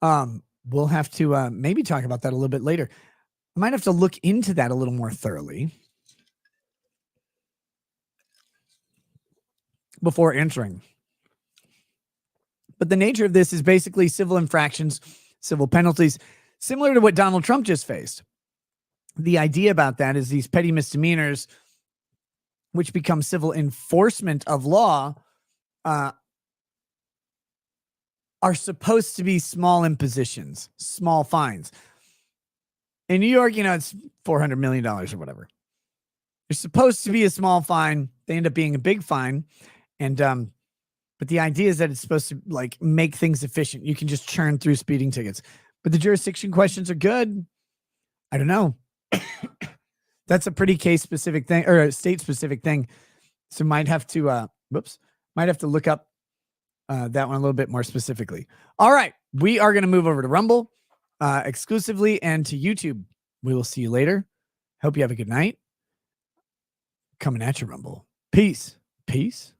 We'll have to maybe talk about that a little bit later. I might have to look into that a little more thoroughly before answering. But the nature of this is basically civil infractions, civil penalties, similar to what Donald Trump just faced. The idea about that is these petty misdemeanors, which become civil enforcement of law, are supposed to be small impositions, small fines. In New York, it's $400 million or whatever. They're supposed to be a small fine. They end up being a big fine. And, but the idea is that it's supposed to make things efficient. You can just churn through speeding tickets, but the jurisdiction questions are good. I don't know. That's a pretty case specific thing or a state specific thing. So might have to look up that one a little bit more specifically. All right. We are going to move over to Rumble exclusively and to YouTube. We will see you later. Hope you have a good night. Coming at you, Rumble. Peace. Peace.